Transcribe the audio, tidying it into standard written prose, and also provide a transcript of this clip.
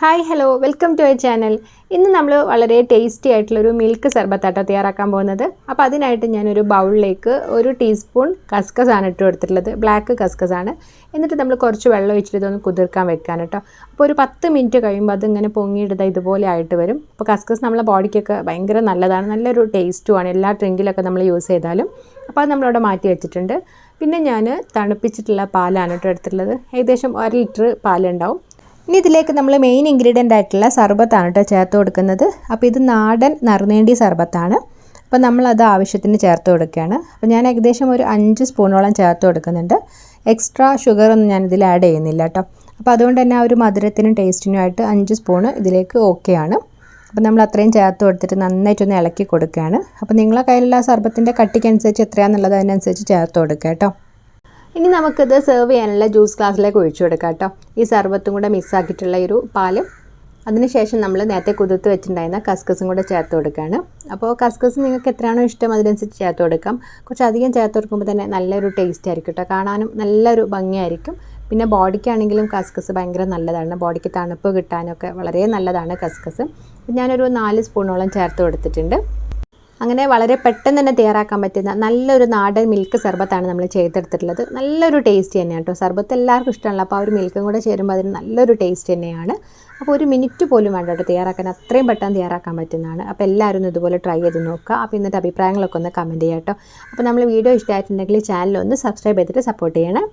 Hi hello welcome to our channel. ഇന്ന് നമ്മൾ വളരെ ടേസ്റ്റി ആയിട്ടുള്ളൊരു മിൽക്ക് സർബത്താട്ടോ തയ്യാറാക്കാൻ പോകുന്നത്. അപ്പോൾ അതിനായിട്ട് ഞാനൊരു ബൗളിലേക്ക് 1 ടീസ്പൂൺ കസ്കസാണ് ഇട്ട് കൊടുത്തിട്ടുള്ളത്. ബ്ലാക്ക് കസ്കസാണ്. എന്നിട്ട് നമ്മൾ കുറച്ച് വെള്ളം ഒഴിച്ചിട്ട് ഇതൊന്ന് കുതിർക്കാൻ വെക്കാൻ കേട്ടോ. അപ്പോൾ ഒരു 10 മിനിറ്റ് കഴിയുമ്പോൾ അതിങ്ങനെ പൊങ്ങിയിടുന്നത് ഇതുപോലെ ആയിട്ട് വരും. അപ്പോൾ കസ്കസ് നമ്മളെ ബോഡിക്കൊക്കെ ഭയങ്കര നല്ലതാണ്, നല്ലൊരു ടേസ്റ്റുമാണ് എല്ലാ ഡ്രിങ്കിലൊക്കെ നമ്മൾ യൂസ് ചെയ്താലും. അപ്പോൾ അത് നമ്മളവിടെ മാറ്റി വെച്ചിട്ടുണ്ട്. പിന്നെ ഞാൻ തണുപ്പിച്ചിട്ടുള്ള പാലാണ് കേട്ടോ എടുത്തിട്ടുള്ളത്. ഏകദേശം 1 ലിറ്റർ പാലുണ്ടാവും. ഇനി ഇതിലേക്ക് നമ്മൾ മെയിൻ ഇൻഗ്രീഡിയൻ്റ് ആയിട്ടുള്ള സർബത്താണ് കേട്ടോ ചേർത്ത് കൊടുക്കുന്നത്. അപ്പോൾ ഇത് നാടൻ നറുനേണ്ടി സർബത്താണ്. അപ്പോൾ നമ്മളത് ആവശ്യത്തിന് ചേർത്ത് കൊടുക്കുകയാണ്. അപ്പോൾ ഞാൻ ഏകദേശം ഒരു 5 സ്പൂണോളം ചേർത്ത് കൊടുക്കുന്നുണ്ട്. എക്സ്ട്രാ ഷുഗറൊന്നും ഞാനിതിൽ ആഡ് ചെയ്യുന്നില്ല കേട്ടോ. അപ്പോൾ അതുകൊണ്ട് തന്നെ ആ ഒരു മധുരത്തിനും ടേസ്റ്റിനുമായിട്ട് 5 സ്പൂണ് ഇതിലേക്ക് ഓക്കെയാണ്. അപ്പോൾ നമ്മൾ അത്രയും ചേർത്ത് കൊടുത്തിട്ട് നന്നായിട്ടൊന്ന് ഇളക്കി കൊടുക്കുകയാണ്. അപ്പോൾ നിങ്ങളെ കയ്യിലുള്ള സർബത്തിൻ്റെ കട്ടിക്കനുസരിച്ച് എത്രയാണെന്നുള്ളത് അതിനനുസരിച്ച് ചേർത്ത് കൊടുക്കുക കേട്ടോ. ഇനി നമുക്കിത് സെർവ് ചെയ്യാനുള്ള ജ്യൂസ് ഗ്ലാസ്സിലേക്ക് ഒഴിച്ചു കൊടുക്കാം കേട്ടോ. ഈ സർബത്തും കൂടെ മിക്സാക്കിയിട്ടുള്ള ഒരു പാലും അതിനുശേഷം നമ്മൾ നേരത്തെ കുതിർത്ത് വെച്ചിട്ടുണ്ടായിരുന്ന കസ്കസും കൂടെ ചേർത്ത് കൊടുക്കുകയാണ്. അപ്പോൾ കസ്കസ് നിങ്ങൾക്ക് എത്രയാണോ ഇഷ്ടം അതിനനുസരിച്ച് ചേർത്ത് കൊടുക്കാം. കുറച്ച് അധികം ചേർത്ത് കൊടുക്കുമ്പോൾ തന്നെ നല്ലൊരു ടേസ്റ്റ് ആയിരിക്കും കേട്ടോ, കാണാനും നല്ലൊരു ഭംഗിയായിരിക്കും. പിന്നെ ബോഡിക്കാണെങ്കിലും കസ്കസ് ഭയങ്കര നല്ലതാണ്, ബോഡിക്ക് തണുപ്പ് കിട്ടാനൊക്കെ വളരെ നല്ലതാണ് കസ്കസ്. ഞാനൊരു 4 സ്പൂണോളം ചേർത്ത് കൊടുത്തിട്ടുണ്ട്. അങ്ങനെ വളരെ പെട്ടെന്ന് തന്നെ തയ്യാറാക്കാൻ പറ്റുന്ന നല്ലൊരു നാടൻ മിൽക്ക് സർബത്താണ് നമ്മൾ ചെയ്തെടുത്തിട്ടുള്ളത്. നല്ലൊരു ടേസ്റ്റ് തന്നെയാണ് കേട്ടോ. സർബത്ത് എല്ലാവർക്കും ഇഷ്ടമാണല്ലോ, അപ്പോൾ ആ ഒരു മിൽക്കും കൂടെ ചേരുമ്പോൾ അതിന് നല്ലൊരു ടേസ്റ്റ് തന്നെയാണ്. അപ്പോൾ 1 മിനിറ്റ് പോലും വേണ്ട കേട്ടോ തയ്യാറാക്കാൻ, അത്രയും പെട്ടെന്ന് തയ്യാറാക്കാൻ പറ്റുന്നതാണ്. അപ്പോൾ എല്ലാവരും ഒന്ന് ഇതുപോലെ ട്രൈ ചെയ്ത് നോക്കുക. അപ്പോൾ ഇന്നത്തെ അഭിപ്രായങ്ങളൊക്കെ ഒന്ന് കമൻറ്റ് ചെയ്യാം കേട്ടോ. അപ്പോൾ നമ്മൾ വീഡിയോ ഇഷ്ടമായിട്ടുണ്ടെങ്കിൽ ചാനൽ ഒന്ന് സബ്സ്ക്രൈബ് ചെയ്തിട്ട് സപ്പോർട്ട് ചെയ്യണേ.